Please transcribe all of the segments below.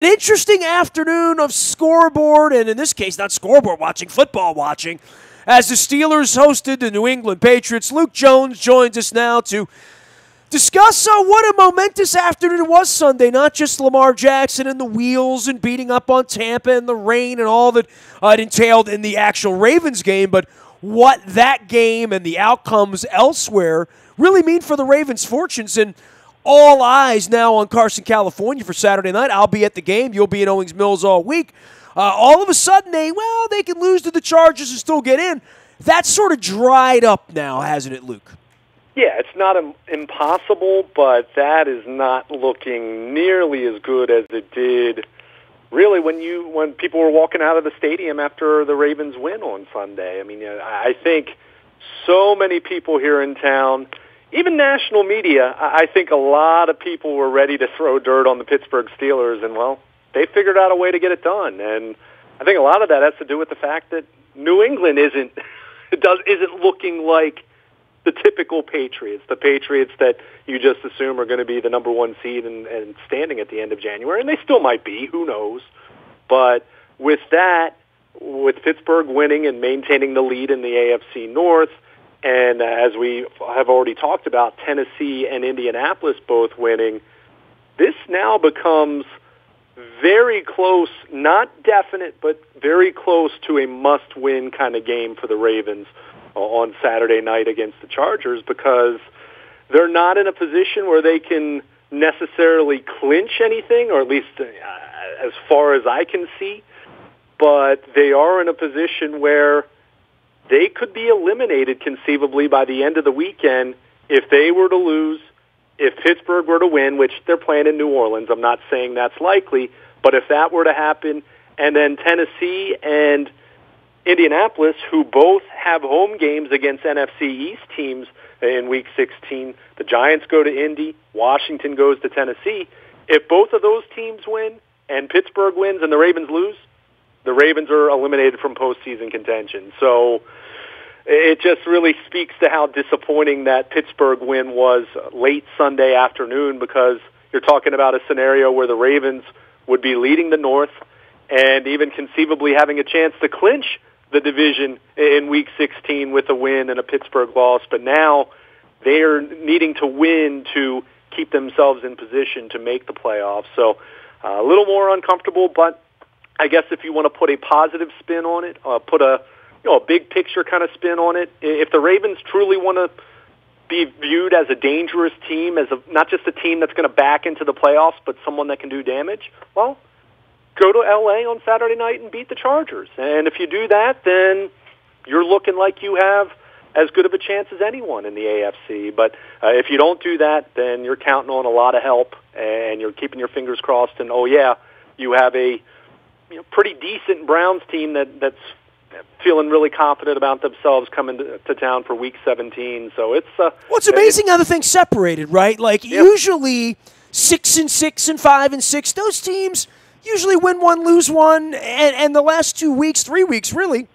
An interesting afternoon of scoreboard, and in this case, not scoreboard watching, football watching, as the Steelers hosted the New England Patriots. Luke Jones joins us now to discuss what a momentous afternoon it was Sunday, not just Lamar Jackson and the wheels and beating up on Tampa and the rain and all that it entailed in the actual Ravens game, but what that game and the outcomes elsewhere really mean for the Ravens' fortunes. And all eyes now on Carson, California for Saturday night. I'll be at the game. You'll be in Owings Mills all week. All of a sudden, they can lose to the Chargers and still get in. That's sort of dried up now, hasn't it, Luke? Yeah, it's not impossible, but that is not looking nearly as good as it did really when people were walking out of the stadium after the Ravens win on Sunday. I mean, I think so many people here in town, even national media, I think a lot of people were ready to throw dirt on the Pittsburgh Steelers, and, well, they figured out a way to get it done. And I think a lot of that has to do with the fact that New England isn't looking like the typical Patriots, the Patriots that you just assume are going to be the number one seed and standing at the end of January, and they still might be, who knows. But with that, with Pittsburgh winning and maintaining the lead in the AFC North, and as we have already talked about, Tennessee and Indianapolis both winning, this now becomes very close, not definite, but very close to a must-win kind of game for the Ravens on Saturday night against the Chargers, because they're not in a position where they can necessarily clinch anything, or at least as far as I can see, but they are in a position where they could be eliminated conceivably by the end of the weekend if they were to lose, if Pittsburgh were to win, which they're playing in New Orleans. I'm not saying that's likely, but if that were to happen, and then Tennessee and Indianapolis, who both have home games against NFC East teams in Week 16, the Giants go to Indy, Washington goes to Tennessee. If both of those teams win and Pittsburgh wins and the Ravens lose, the Ravens are eliminated from postseason contention. So it just really speaks to how disappointing that Pittsburgh win was late Sunday afternoon, because you're talking about a scenario where the Ravens would be leading the North and even conceivably having a chance to clinch the division in Week 16 with a win and a Pittsburgh loss. But now they are needing to win to keep themselves in position to make the playoffs. So a little more uncomfortable, but I guess if you want to put a positive spin on it, put a big picture kind of spin on it, if the Ravens truly want to be viewed as a dangerous team, as not just a team that's going to back into the playoffs, but someone that can do damage, well, go to L.A. on Saturday night and beat the Chargers. And if you do that, then you're looking like you have as good of a chance as anyone in the AFC. But if you don't do that, then you're counting on a lot of help, and you're keeping your fingers crossed. And, you have a pretty decent Browns team that's feeling really confident about themselves coming to town for Week 17. So it's it's amazing how the thing's separated, right? Like, usually 6-6 and 5-6, those teams usually win one, lose one, and the last 2 weeks, 3 weeks, really,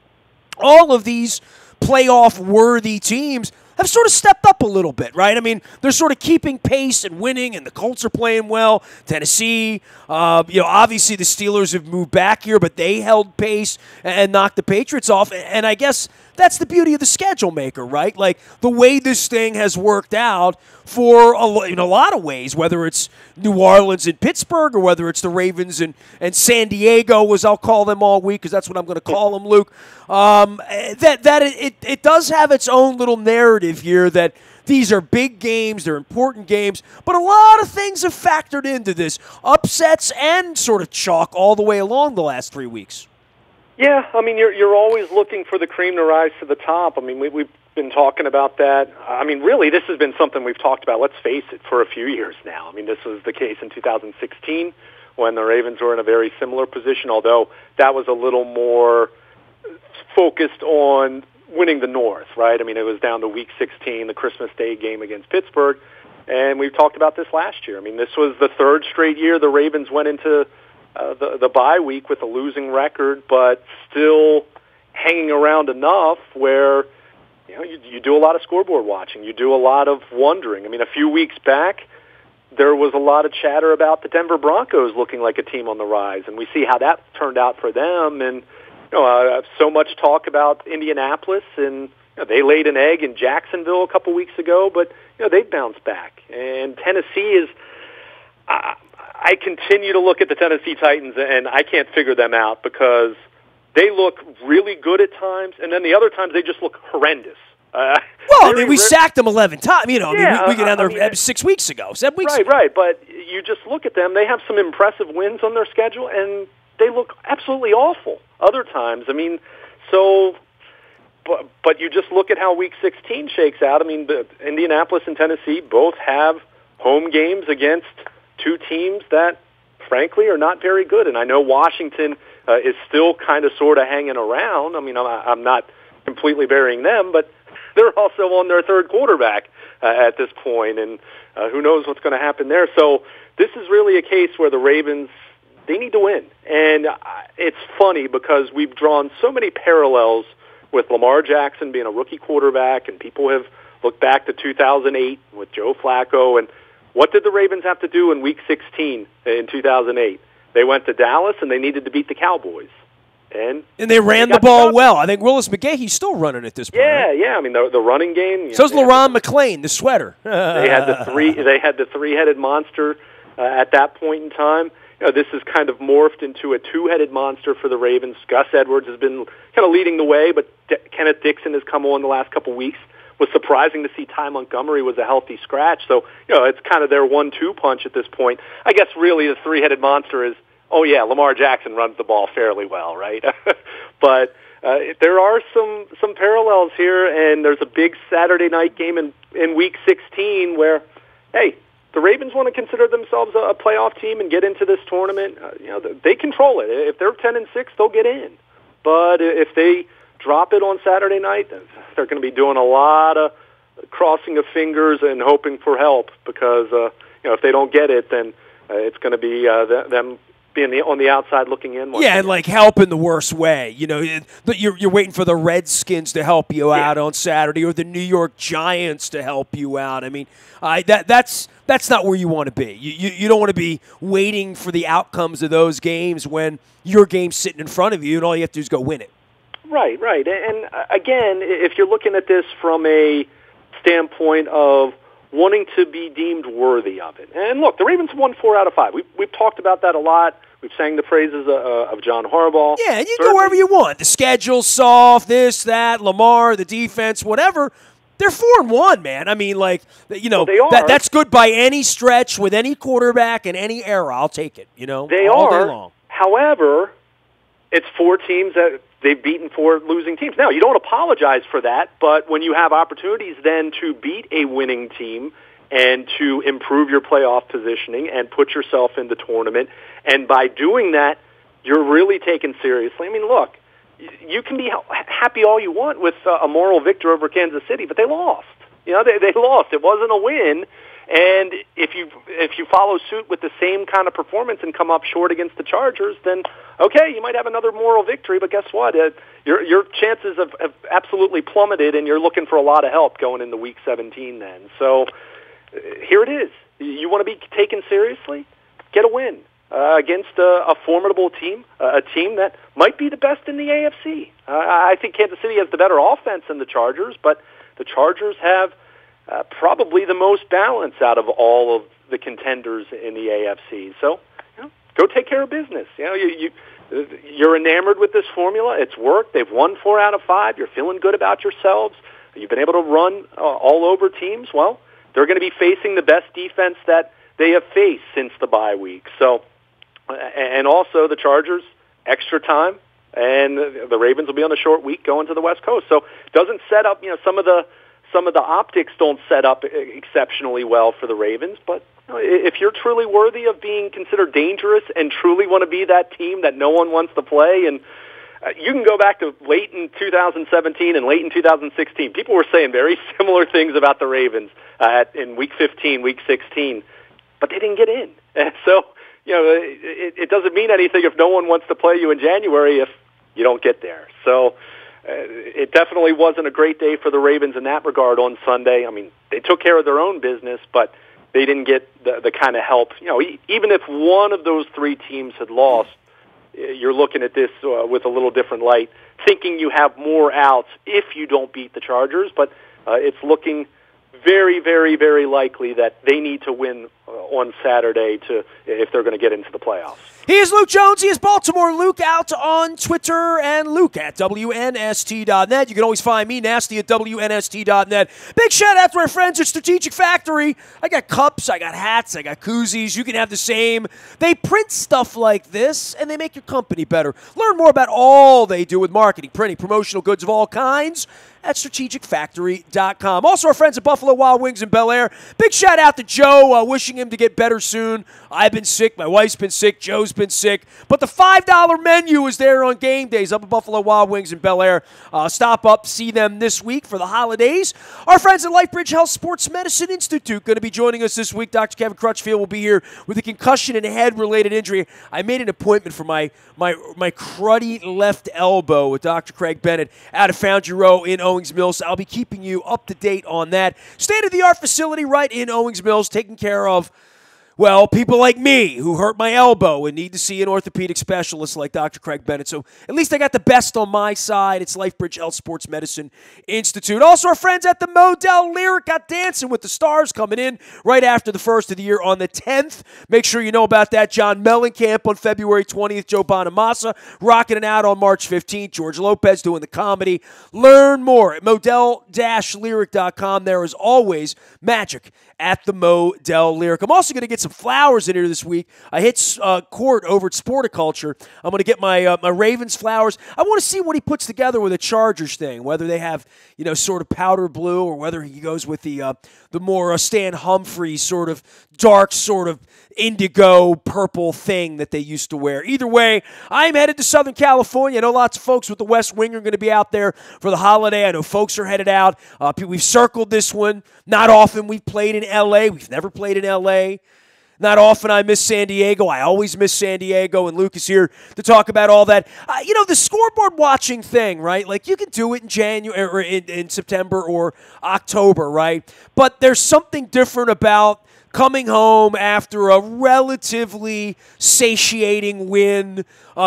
all of these playoff-worthy teams have sort of stepped up a little bit, right? I mean, they're sort of keeping pace and winning, and the Colts are playing well. Tennessee, obviously the Steelers have moved back here, but they held pace and knocked the Patriots off. And I guess that's the beauty of the schedule maker, right? Like, the way this thing has worked out in a lot of ways, whether it's New Orleans and Pittsburgh or whether it's the Ravens and San Diego, as I'll call them all week, because that's what I'm going to call them, Luke. It does have its own little narrative here that these are big games, they're important games, but a lot of things have factored into this, upsets and sort of chalk all the way along the last 3 weeks. Yeah, I mean, you're always looking for the cream to rise to the top. I mean, we've been talking about that. I mean, really, this has been something we've talked about, let's face it, for a few years now. I mean, this was the case in 2016 when the Ravens were in a very similar position, although that was a little more focused on winning the North, right? I mean, it was down to Week 16, the Christmas Day game against Pittsburgh, and we've talked about this last year. I mean, this was the third straight year the Ravens went into the bye week with a losing record, but still hanging around enough where you do a lot of scoreboard watching. You do a lot of wondering. I mean, a few weeks back, there was a lot of chatter about the Denver Broncos looking like a team on the rise, and we see how that turned out for them. And so much talk about Indianapolis, and they laid an egg in Jacksonville a couple weeks ago, but they've bounced back. And Tennessee is. I continue to look at the Tennessee Titans, and I can't figure them out because they look really good at times, and then the other times they just look horrendous. We sacked them 11 times. We get down there 6 weeks ago, 7 weeks ago. Right. But you just look at them. They have some impressive wins on their schedule, and they look absolutely awful other times. But you just look at how Week 16 shakes out. Indianapolis and Tennessee both have home games against two teams that, frankly, are not very good. And I know Washington is still kind of sort of hanging around. I'm not completely burying them, but they're also on their third quarterback at this point, and who knows what's going to happen there. So this is really a case where the Ravens, they need to win. And it's funny because we've drawn so many parallels with Lamar Jackson being a rookie quarterback, and people have looked back to 2008 with Joe Flacco. And what did the Ravens have to do in Week 16 in 2008? They went to Dallas, and they needed to beat the Cowboys. And they ran the ball well. I think Willis McGahee's still running at this point. Yeah. The running game. So's LaRon McClain, the sweater. They had the three-headed monster at that point in time. This has kind of morphed into a two-headed monster for the Ravens. Gus Edwards has been kind of leading the way, but Kenneth Dixon has come on the last couple of weeks. Was surprising to see Ty Montgomery was a healthy scratch. So it's kind of their 1-2 punch at this point. I guess really the three-headed monster is. Oh, yeah, Lamar Jackson runs the ball fairly well, right? But there are some parallels here, and there's a big Saturday night game in Week 16 where, hey, the Ravens want to consider themselves a playoff team and get into this tournament. They control it. If they're 10-6, they'll get in. But if they drop it on Saturday night, they're going to be doing a lot of crossing of fingers and hoping for help because, if they don't get it, then it's going to be them being on the outside looking in. Yeah, and like help in the worst way. You're waiting for the Redskins to help you out on Saturday, or the New York Giants to help you out. That's not where you want to be. You don't want to be waiting for the outcomes of those games when your game's sitting in front of you, and all you have to do is go win it. Right. And again, if you're looking at this from a standpoint of wanting to be deemed worthy of it. And look, the Ravens won 4 out of 5. We've talked about that a lot. We've sang the praises of John Harbaugh. Yeah, and you go wherever you want. The schedule's soft, this, that, Lamar, the defense, whatever. They're 4-1, man. They are. That's good by any stretch with any quarterback in any era. I'll take it. They all are. Day long. However, it's 4 teams that they've beaten 4 losing teams. Now, you don't apologize for that, but when you have opportunities then to beat a winning team and to improve your playoff positioning and put yourself in the tournament, and by doing that, you're really taken seriously. Look, you can be happy all you want with a moral victory over Kansas City, but they lost. They lost. It wasn't a win. And if you follow suit with the same kind of performance and come up short against the Chargers, then okay, you might have another moral victory. But guess what? Your chances have absolutely plummeted, and you're looking for a lot of help going into Week 17. Then, so here it is. You want to be taken seriously? Get a win against a formidable team, a team that might be the best in the AFC. I think Kansas City has the better offense than the Chargers, but the Chargers have probably the most balance out of all of the contenders in the AFC. So, go take care of business. You're enamored with this formula. It's worked. They've won 4 out of 5. You're feeling good about yourselves. You've been able to run all over teams. Well, they're going to be facing the best defense that they have faced since the bye week. So, and also the Chargers, extra time, and the Ravens will be on a short week going to the West Coast. So, it doesn't set up, some of the optics don't set up exceptionally well for the Ravens, but if you're truly worthy of being considered dangerous and truly want to be that team that no one wants to play, and you can go back to late in 2017 and late in 2016. People were saying very similar things about the Ravens in Week 15, Week 16, but they didn't get in. And so, it doesn't mean anything if no one wants to play you in January if you don't get there. So it definitely wasn't a great day for the Ravens in that regard on Sunday. They took care of their own business, but they didn't get the kind of help. Even if one of those three teams had lost, you're looking at this with a little different light, thinking you have more outs if you don't beat the Chargers. But it's looking very, very, very likely that they need to win on Saturday if they're going to get into the playoffs. He is Luke Jones. He is Baltimore Luke out on Twitter, and Luke at WNST.net. You can always find me, Nasty, at WNST.net. Big shout out to our friends at Strategic Factory. I got cups, I got hats, I got koozies. You can have the same. They print stuff like this, and they make your company better. Learn more about all they do with marketing, printing, promotional goods of all kinds at strategicfactory.com. Also, our friends at Buffalo Wild Wings in Bel Air. Big shout out to Joe, wishing him to get better soon. I've been sick. My wife's been sick. Joe's been sick. But the $5 menu is there on game days up at Buffalo Wild Wings in Bel Air. Stop up, see them this week for the holidays. Our friends at Lifebridge Health Sports Medicine Institute going to be joining us this week. Dr. Kevin Crutchfield will be here with a concussion and head-related injury. I made an appointment for my cruddy left elbow with Dr. Craig Bennett out of Foundry Row in Owings Mills. I'll be keeping you up to date on that. State-of-the-art facility right in Owings Mills, taking care of, well, people like me who hurt my elbow and need to see an orthopedic specialist like Dr. Craig Bennett. So at least I got the best on my side. It's Lifebridge Health Sports Medicine Institute. Also, our friends at the Model Lyric got Dancing with the Stars coming in right after the first of the year on the 10th. Make sure you know about that. John Mellencamp on February 20th. Joe Bonamassa rocking it out on March 15th. George Lopez doing the comedy. Learn more at model-lyric.com. There is always magic at the Model Lyric. I'm also going to get some flowers in here this week. I hit court over at Sporticulture. I'm going to get my Ravens flowers. I want to see what he puts together with a Chargers thing, whether they have, sort of powder blue or whether he goes with the more Stan Humphries sort of dark sort of indigo purple thing that they used to wear. Either way, I'm headed to Southern California. I know lots of folks with the West Wing are going to be out there for the holiday. I know folks are headed out. We've circled this one. Not often we've played in L.A. We've never played in L.A. Not often I miss San Diego. I always miss San Diego, and Luke is here to talk about all that. The scoreboard watching thing, right? Like, you can do it in January or in September or October, right? But there's something different about coming home after a relatively satiating win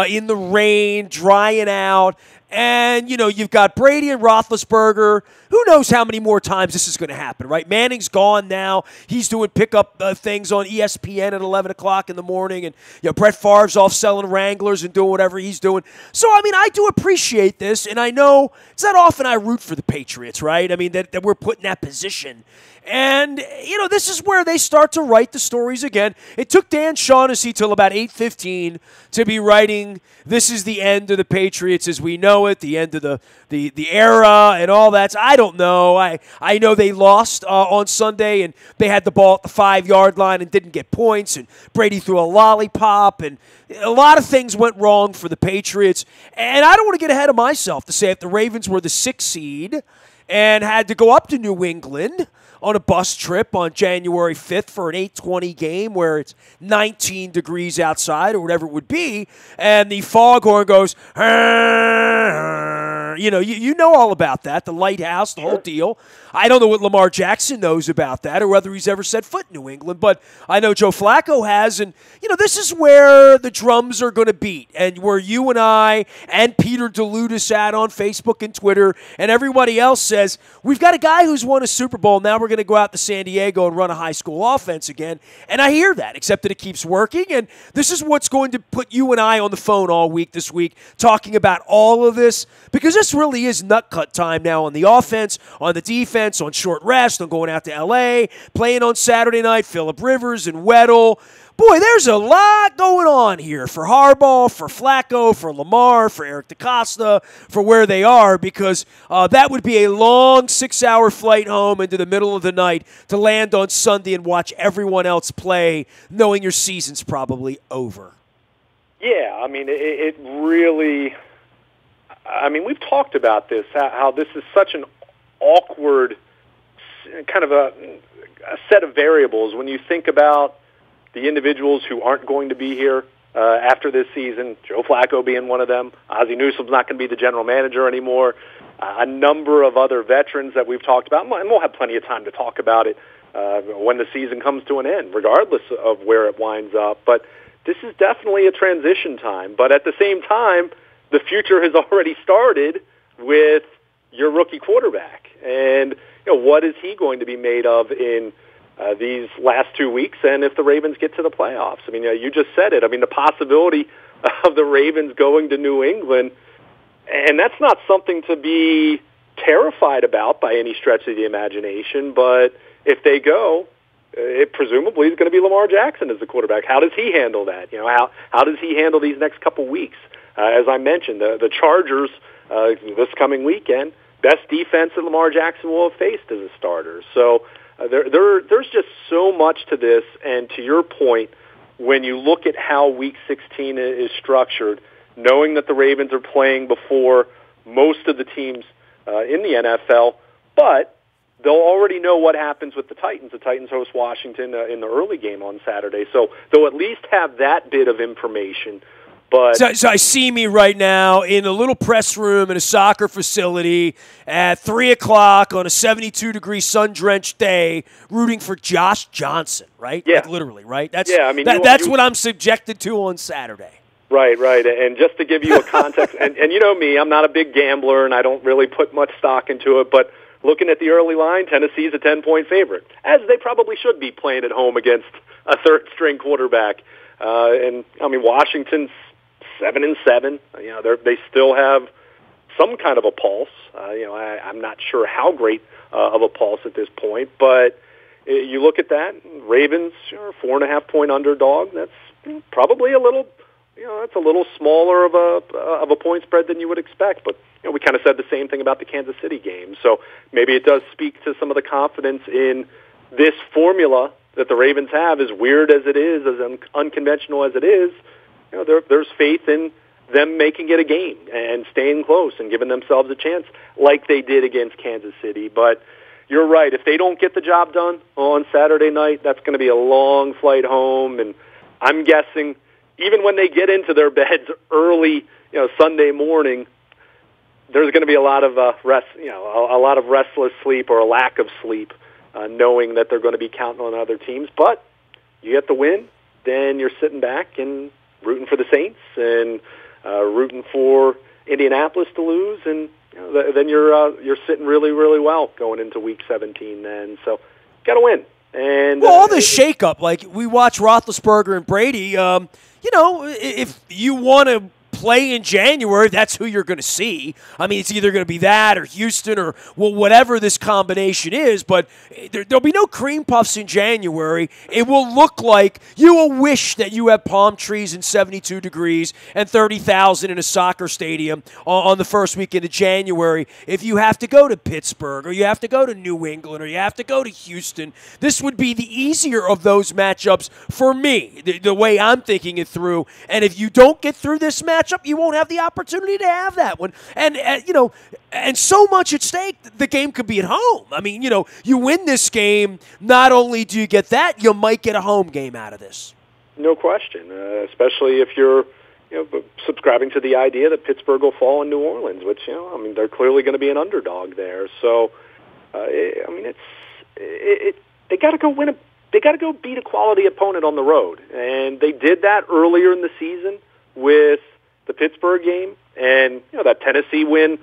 in the rain, drying out. And, you've got Brady and Roethlisberger. Who knows how many more times this is going to happen, right? Manning's gone now. He's doing pickup things on ESPN at 11 o'clock in the morning. And, Brett Favre's off selling Wranglers and doing whatever he's doing. So, I do appreciate this. And I know it's not often I root for the Patriots, right? That we're put in that position. And, this is where they start to write the stories again. It took Dan Shaughnessy till about 8:15 to be writing, this is the end of the Patriots as we know it, the end of the era and all that. So I don't know. I know they lost on Sunday, and they had the ball at the 5-yard line and didn't get points, and Brady threw a lollipop, and a lot of things went wrong for the Patriots. And I don't want to get ahead of myself to say if the Ravens were the 6th seed and had to go up to New England on a bus trip on January 5th for an 8:20 game where it's 19 degrees outside or whatever it would be, and the foghorn goes, you know all about that, the lighthouse, the whole deal. I don't know what Lamar Jackson knows about that or whether he's ever set foot in New England, but I know Joe Flacco has, and, this is where the drums are going to beat, and where you and I and Peter DeLutis at on Facebook and Twitter and everybody else says, we've got a guy who's won a Super Bowl, now we're going to go out to San Diego and run a high school offense again, and I hear that, except that it keeps working, and this is what's going to put you and I on the phone all week this week talking about all of this, because this really is nut cut time now on the offense, on the defense, on short rest, on going out to L.A., playing on Saturday night, Phillip Rivers and Weddle. Boy, there's a lot going on here for Harbaugh, for Flacco, for Lamar, for Eric DeCosta, for where they are, because that would be a long 6-hour flight home into the middle of the night to land on Sunday and watch everyone else play, knowing your season's probably over. Yeah, it really... we've talked about this, how this is such an awkward kind of a set of variables when you think about the individuals who aren't going to be here after this season, Joe Flacco being one of them. Ozzie Newsome's not going to be the general manager anymore. A number of other veterans that we've talked about, and we'll have plenty of time to talk about it when the season comes to an end, regardless of where it winds up. But this is definitely a transition time. But at the same time, the future has already started with your rookie quarterback. And what is he going to be made of in these last 2 weeks, and if the Ravens get to the playoffs? I mean, you just said it. I mean, the possibility of the Ravens going to New England, and that's not something to be terrified about by any stretch of the imagination, but if they go, it presumably is going to be Lamar Jackson as the quarterback. How does he handle that? How does he handle these next couple weeks? As I mentioned, the Chargers this coming weekend, best defense that Lamar Jackson will have faced as a starter. So there's just so much to this, and to your point, when you look at how Week 16 is structured, knowing that the Ravens are playing before most of the teams in the NFL, but they'll already know what happens with the Titans. The Titans host Washington in the early game on Saturday, so they'll at least have that bit of information. But so I see me right now in a little press room in a soccer facility at 3 o'clock on a 72-degree sun-drenched day rooting for Josh Johnson, right? Yeah. Like literally, right? That's, yeah, I mean, that's what I'm subjected to on Saturday. Right. And just to give you a context, and you know me, I'm not a big gambler, and I don't really put much stock into it, but looking at the early line, Tennessee's a 10-point favorite, as they probably should be playing at home against a third-string quarterback. And, I mean, Washington's 7-7. They still have some kind of a pulse. I'm not sure how great of a pulse at this point, but you look at that, Ravens, 4.5-point underdog. That's probably a little, that's a little smaller of a point spread than you would expect. But we kind of said the same thing about the Kansas City game. So maybe it does speak to some of the confidence in this formula that the Ravens have, as weird as it is, as unconventional as it is. There's faith in them making it a game and staying close and giving themselves a chance like they did against Kansas City. But you're right. If they don't get the job done on Saturday night, that's going to be a long flight home. And I'm guessing even when they get into their beds early, Sunday morning, there's going to be a lot of a lot of restless sleep or a lack of sleep, knowing that they're going to be counting on other teams. But you get the win, then you're sitting back and rooting for the Saints and rooting for Indianapolis to lose, and then you're sitting really, really well going into Week 17. Then so got to win. And all this shakeup, like we watch Roethlisberger and Brady. If you want to play in January, that's who you're going to see. I mean, it's either going to be that or Houston or whatever this combination is, but there'll be no cream puffs in January. It will look like you will wish that you have palm trees and 72 degrees and 30,000 in a soccer stadium on the first weekend of January. If you have to go to Pittsburgh or you have to go to New England or you have to go to Houston, this would be the easier of those matchups for me, the way I'm thinking it through. And if you don't get through this matchup, you won't have the opportunity to have that one. And and so much at stake, the game could be at home. I mean, you win this game, not only do you get that, you might get a home game out of this. No question, especially if you're subscribing to the idea that Pittsburgh will fall in New Orleans, which, they're clearly going to be an underdog there. So, they got to go win they got to go beat a quality opponent on the road. And they did that earlier in the season with the Pittsburgh game, and that Tennessee win.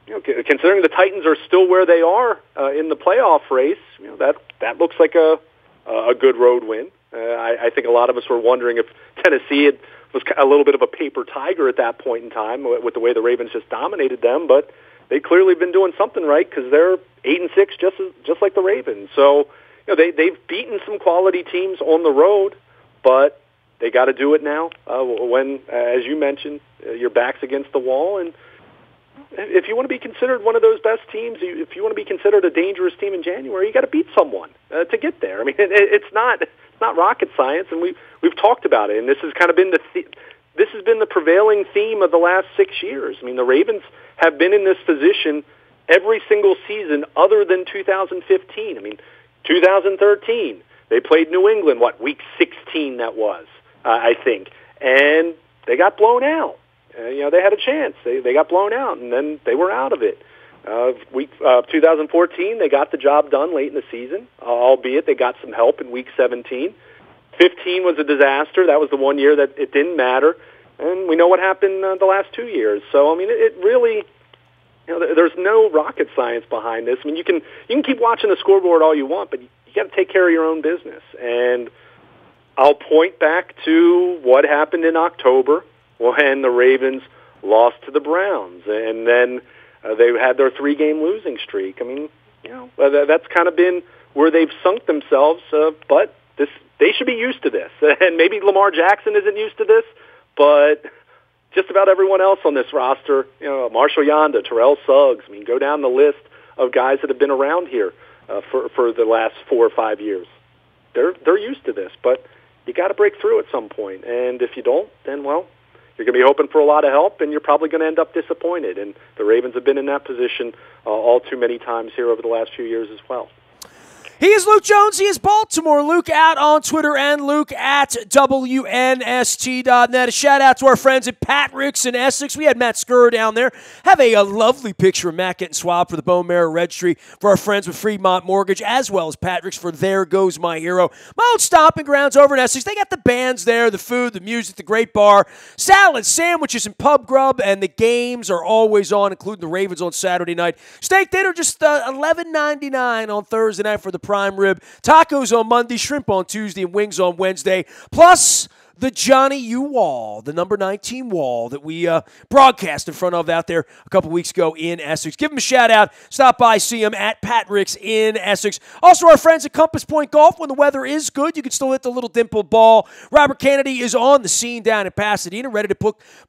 Considering the Titans are still where they are in the playoff race, that looks like a good road win. I think a lot of us were wondering if Tennessee was a little bit of a paper tiger at that point in time with the way the Ravens just dominated them, but they clearly been doing something right because they're 8-6, just like the Ravens. So they've beaten some quality teams on the road, but they got to do it now when, as you mentioned, your back's against the wall. And if you want to be considered one of those best teams, if you want to be considered a dangerous team in January, you got to beat someone to get there. I mean, it's not rocket science, and we've talked about it. And this has kind of been this has been the prevailing theme of the last 6 years. I mean, the Ravens have been in this position every single season other than 2015. I mean, 2013 they played New England. Week 16 that was. I think, and they got blown out. They had a chance. They got blown out, and then they were out of it. Week 2014, they got the job done late in the season, albeit they got some help in Week 17. 15 was a disaster. That was the one year that it didn't matter. And we know what happened the last 2 years. So, I mean, it really, there's no rocket science behind this. I mean, you can keep watching the scoreboard all you want, but you got to take care of your own business. And I'll point back to what happened in October when the Ravens lost to the Browns. And then they had their 3-game losing streak. I mean, that's kind of been where they've sunk themselves, but they should be used to this. And maybe Lamar Jackson isn't used to this, but just about everyone else on this roster, Marshall Yanda, Terrell Suggs, I mean, go down the list of guys that have been around here for the last 4 or 5 years. They're used to this, but you got to break through at some point. And if you don't, then, well, you're going to be hoping for a lot of help, and you're probably going to end up disappointed. And the Ravens have been in that position all too many times here over the last few years as well. He is Luke Jones. He is Baltimore. Luke out on Twitter and Luke at WNST.net. A shout-out to our friends at Patrick's in Essex. We had Matt Skurr down there. Have a lovely picture of Matt getting swabbed for the bone marrow registry for our friends with Fremont Mortgage, as well as Patrick's for There Goes My Hero. My old stomping grounds over in Essex. They got the bands there, the food, the music, the great bar, salads, sandwiches, and pub grub, and the games are always on, including the Ravens on Saturday night. Steak dinner just $11.99 on Thursday night for the prime rib, tacos on Monday, shrimp on Tuesday, and wings on Wednesday, plus the Johnny U Wall, the number 19 wall that we broadcast in front of out there a couple weeks ago in Essex. Give them a shout-out. Stop by, see them at Pat Rick's in Essex. Also, our friends at Compass Point Golf, when the weather is good, you can still hit the little dimpled ball. Robert Kennedy is on the scene down in Pasadena, ready to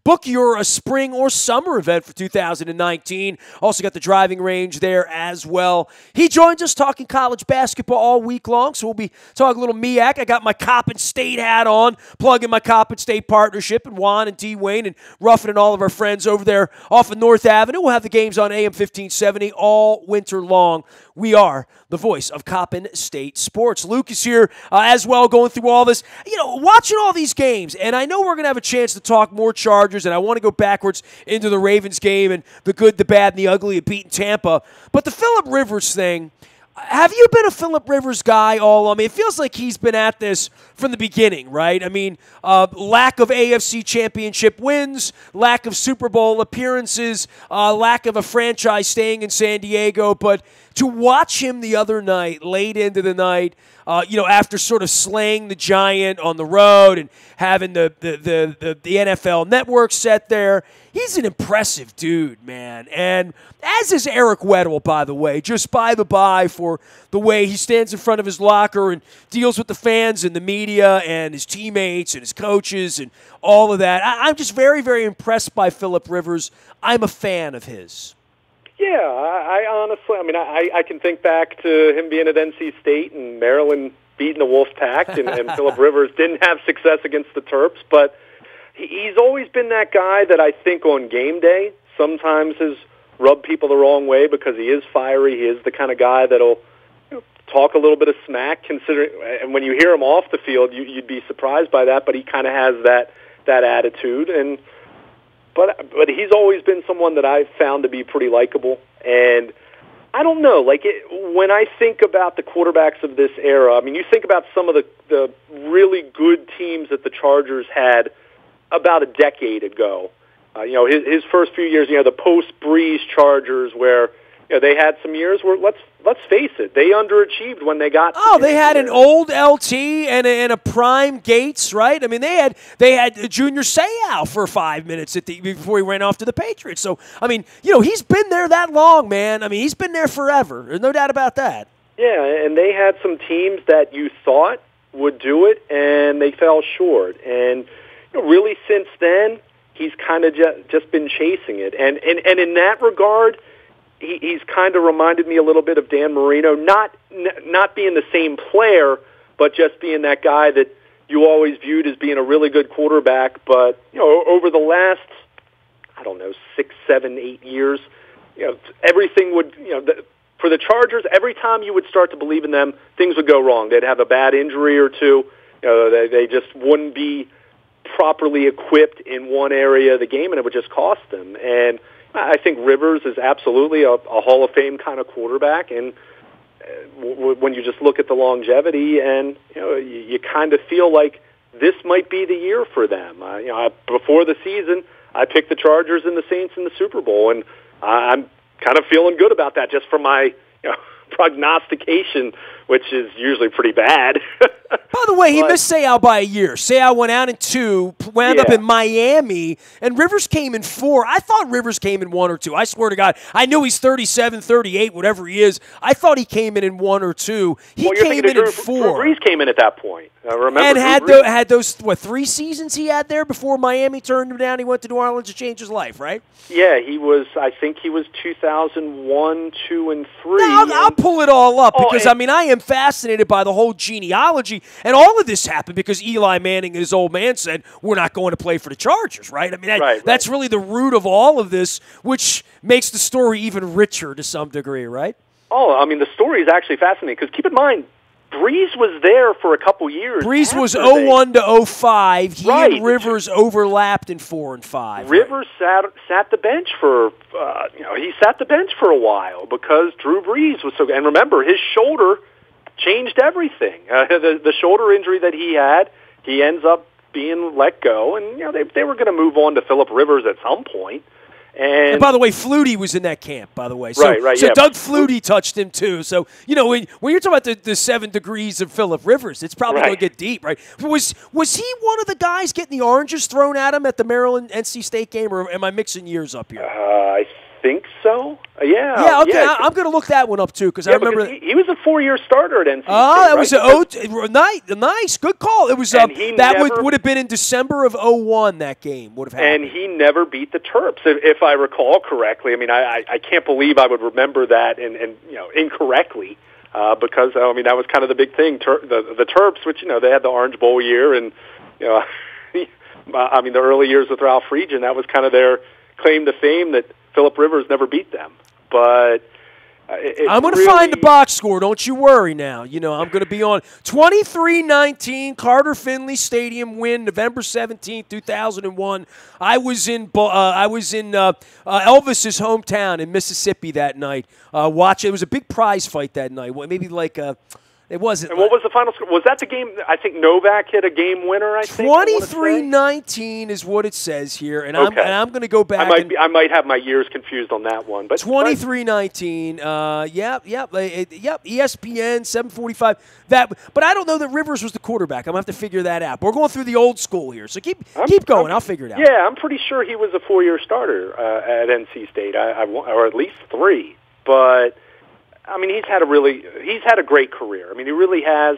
book your spring or summer event for 2019. Also got the driving range there as well. He joins us talking college basketball all week long, so we'll be talking a little MEAC. I got my Coppin State hat on, in my Coppin State partnership, and Juan and D. Wayne and Ruffin and all of our friends over there off of North Avenue. We'll have the games on AM 1570 all winter long. We are the voice of Coppin State sports. Luke is here as well, going through all this. Watching all these games, and I know we're going to have a chance to talk more Chargers, and I want to go backwards into the Ravens game and the good, the bad, and the ugly of beating Tampa. But the Phillip Rivers thing, have you been a Phillip Rivers guy all? I mean, it feels like he's been at this from the beginning, right? I mean, lack of AFC championship wins, lack of Super Bowl appearances, lack of a franchise staying in San Diego. But to watch him the other night, late into the night, after sort of slaying the Giant on the road and having the NFL Network set there, he's an impressive dude, man. And as is Eric Weddle, by the way, just by the by for the way he stands in front of his locker and deals with the fans and the media and his teammates and his coaches and all of that. I'm just very, very impressed by Phillip Rivers. I'm a fan of his. Yeah, I honestly, I can think back to him being at NC State and Maryland beating the Wolfpack, and Phillip Rivers didn't have success against the Terps, but he's always been that guy that I think on game day sometimes has rubbed people the wrong way because he is fiery. He is the kind of guy that'll talk a little bit of smack, considering, and when you hear him off the field, you'd be surprised by that, but he kind of has that attitude, and But he's always been someone that I've found to be pretty likable. And I don't know, when I think about the quarterbacks of this era, I mean, you think about some of the really good teams that the Chargers had about a decade ago. His first few years, the post-Breeze Chargers, where they had some years where, let's face it, they underachieved when they got. Oh, they had an old LT and a prime Gates, right? I mean, they had Junior Seau for 5 minutes before he ran off to the Patriots. So, I mean, he's been there that long, man. I mean, he's been there forever. There's no doubt about that. Yeah, and they had some teams that you thought would do it, and they fell short. And really, since then, he's kind of just been chasing it. And in that regard, he's kind of reminded me a little bit of Dan Marino, not being the same player, but just being that guy that you always viewed as being a really good quarterback. But, over the last, 6, 7, 8 years, everything would, for the Chargers, every time you would start to believe in them, things would go wrong. They'd have a bad injury or two. They just wouldn't be properly equipped in one area of the game, and it would just cost them. And I think Rivers is absolutely a Hall of Fame kind of quarterback, and when you just look at the longevity, and you kind of feel like this might be the year for them. Before the season, I picked the Chargers and the Saints in the Super Bowl, and I'm kind of feeling good about that just from my prognostication, which is usually pretty bad. By the way, he missed Seau by a year. Seau went out in 2, wound up in Miami, and Rivers came in 4. I thought Rivers came in 1 or 2. I swear to God. I knew he's 37, 38, whatever he is. I thought he came in 1 or 2. He came in 4. Drew Brees came in at that point. Remember, and had those 3 seasons he had there before Miami turned him down. He went to New Orleans to change his life, right? Yeah, I think he was 2001, 2, and 3. I'll pull it all up because, I am fascinated by the whole genealogy. And all of this happened because Eli Manning and his old man said, we're not going to play for the Chargers, right? That's really the root of all of this, which makes the story even richer to some degree, right? Oh, the story is actually fascinating because keep in mind, Brees was there for a couple years. Brees was 01 to 05. He and Rivers overlapped in 4 and 5. Rivers sat the bench for he sat the bench for a while because Drew Brees was so good. And remember, his shoulder changed everything. The shoulder injury that he had, he ends up being let go, and they were going to move on to Phillip Rivers at some point. And by the way, Flutie was in that camp, by the way. So, right. So Doug Flutie touched him, too. So, when you're talking about the 7 degrees of Phillip Rivers, it's probably going to get deep, right? Was he one of the guys getting the oranges thrown at him at the Maryland-NC State game, or am I mixing years up here? I think so. Yeah. Yeah, okay. I'm going to look that one up, too, because I remember he was a 4-year starter at NC State. That was nice. Good call. It was would have been in December of 01, that game would have happened. And he never beat the Terps, if I recall correctly. I can't believe I would remember that and incorrectly because that was kind of the big thing. The Terps, which they had the Orange Bowl year, and the early years with Ralph Friedgen, that was kind of their claim to fame that Phillip Rivers never beat them. But I'm going to find the box score. Don't you worry now. I'm going to be on 23-19 Carter Finley Stadium win, November 17th, 2001. I was in Elvis's hometown in Mississippi that night. It was a big prize fight that night. Maybe it wasn't. And what was the final score? Was that the game? I think Novak hit a game winner. 23-19 is what it says here, and I'm going to go back. I might have my years confused on that one, but 23-19. Yep. ESPN 7:45. But I don't know that Rivers was the quarterback. I'm going to have to figure that out. But we're going through the old school here, so keep going. I'll figure it out. Yeah, I'm pretty sure he was a 4-year starter at NC State, or at least 3, but. He's had a great career. He really has,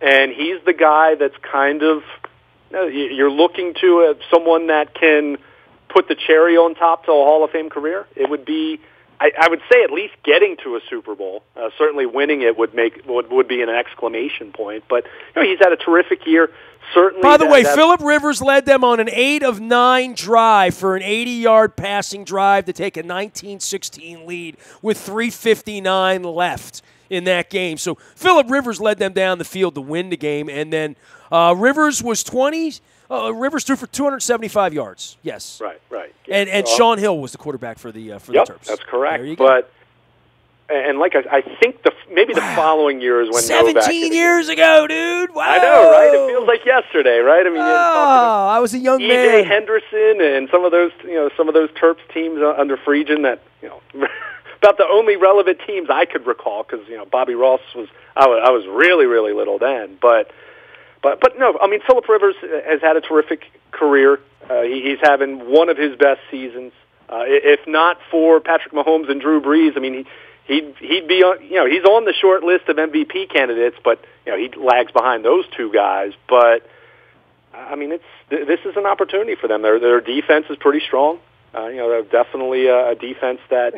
and he's the guy that's kind of, you're looking to someone that can put the cherry on top to a Hall of Fame career. It would be, I would say, at least getting to a Super Bowl. Certainly winning it would be an exclamation point. But he's had a terrific year. Certainly. By the way, Phillip Rivers led them on an 8 of 9 drive for an 80-yard passing drive to take a 19-16 lead with 3:59 left in that game. So Phillip Rivers led them down the field to win the game, and then Rivers was 20. Rivers threw for 275 yards. Yes. Right. And Sean Hill was the quarterback for the Terps. That's correct. There you go. And I think maybe the following year is when 17 years ago, dude. Wow. I know, right? It feels like yesterday, right? I was a young man. E.J. Henderson and some of those Terps teams under Friedgen that about the only relevant teams I could recall because Bobby Ross was I was really really little then, but no, Phillip Rivers has had a terrific career. He's having one of his best seasons. If not for Patrick Mahomes and Drew Brees, He'd be on, he's on the short list of MVP candidates, but he lags behind those two guys. But this is an opportunity for them. Their defense is pretty strong. They're definitely a defense that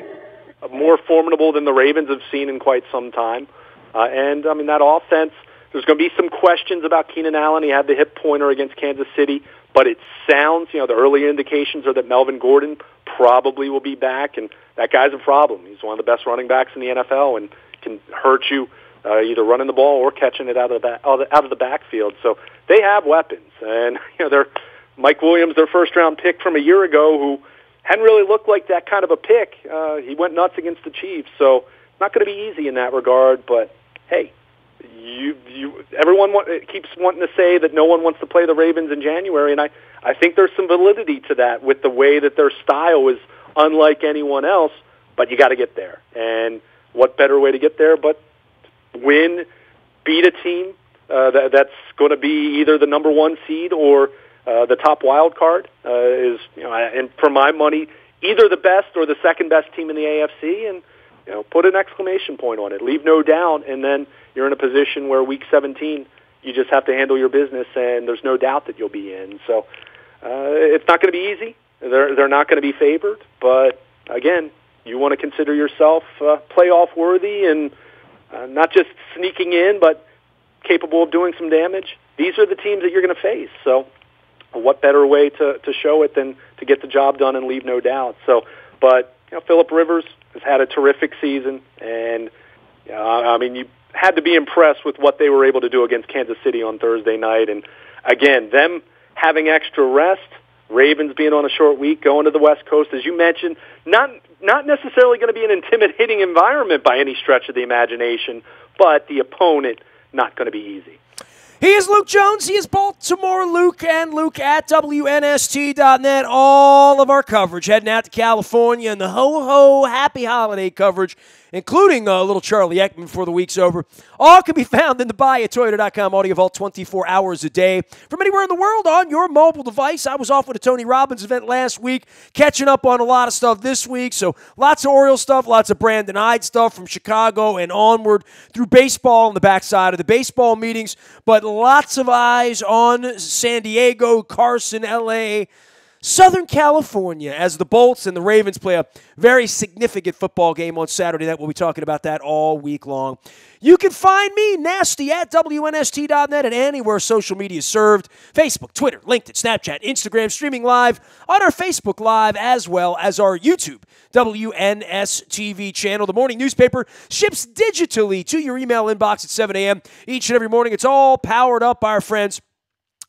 more formidable than the Ravens have seen in quite some time. And that offense. There's going to be some questions about Keenan Allen. He had the hip pointer against Kansas City, but it sounds, the early indications are that Melvin Gordon probably will be back, and that guy's a problem. He's one of the best running backs in the NFL and can hurt you either running the ball or catching it out of the backfield. So they have weapons, and Mike Williams, their first-round pick from a year ago, who hadn't really looked like that kind of a pick. He went nuts against the Chiefs, so not going to be easy in that regard. But hey, everyone keeps wanting to say that no one wants to play the Ravens in January, and I think there's some validity to that with the way that their style is unlike anyone else. But you got to get there, and what better way to get there but win, beat a team that's going to be either the number one seed or the top wild card and for my money, either the best or the second best team in the AFC, and put an exclamation point on it. Leave no doubt, and then you're in a position where Week 17 you just have to handle your business, and there's no doubt that you'll be in. So it's not going to be easy. They're not going to be favored, but again, you want to consider yourself playoff worthy and not just sneaking in, but capable of doing some damage. These are the teams that you're going to face. So what better way to show it than to get the job done and leave no doubt. So, but Phillip Rivers has had a terrific season, and I mean, you had to be impressed with what they were able to do against Kansas City on Thursday night. And again, them having extra rest, Ravens being on a short week, going to the West Coast, as you mentioned, not necessarily going to be an intimidating environment by any stretch of the imagination, but the opponent not going to be easy. He is Luke Jones. He is Baltimore Luke, and Luke at WNST.net. All of our coverage heading out to California and the ho-ho happy holiday coverage, including little Charlie Ekman before the week's over. All can be found in the buy at Toyota.com audio vault 24 hours a day from anywhere in the world on your mobile device. I was off with a Tony Robbins event last week, catching up on a lot of stuff this week. So lots of Orioles stuff, lots of Brandon Hyde stuff from Chicago and onward through baseball on the backside of the baseball meetings. But lots of eyes on San Diego, Carson, L.A., Southern California, as the Bolts and the Ravens play a very significant football game on Saturday night. We'll be talking about that all week long. You can find me, Nasty, at WNST.net and anywhere social media is served. Facebook, Twitter, LinkedIn, Snapchat, Instagram, streaming live on our Facebook Live as well as our YouTube WNSTV channel. The morning newspaper ships digitally to your email inbox at 7 a.m. each and every morning. It's all powered up by our friends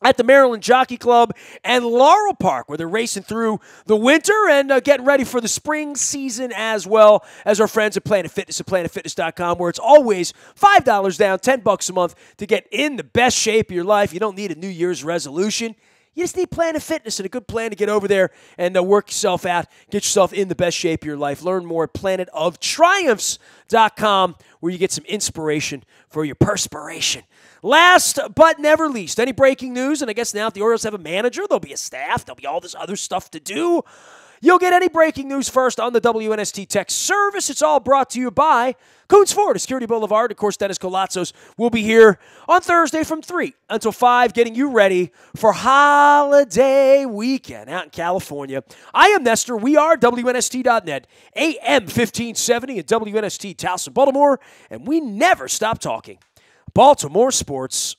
at the Maryland Jockey Club and Laurel Park, where they're racing through the winter and getting ready for the spring season, as well as our friends at Planet Fitness at PlanetFitness.com, where it's always $5 down, $10 a month to get in the best shape of your life. You don't need a New Year's resolution. You just need Planet Fitness and a good plan to get over there and work yourself out, get yourself in the best shape of your life. Learn more at planetoftriumphs.com, where you get some inspiration for your perspiration. Last but never least, any breaking news, and I guess now if the Orioles have a manager, there'll be a staff, there'll be all this other stuff to do. You'll get any breaking news first on the WNST Text Service. It's all brought to you by Coons Ford at Security Boulevard. Of course, Dennis Colazzos will be here on Thursday from 3 until 5, getting you ready for holiday weekend out in California. I am Nestor. We are WNST.net, AM 1570 at WNST Towson, Baltimore, and we never stop talking Baltimore sports.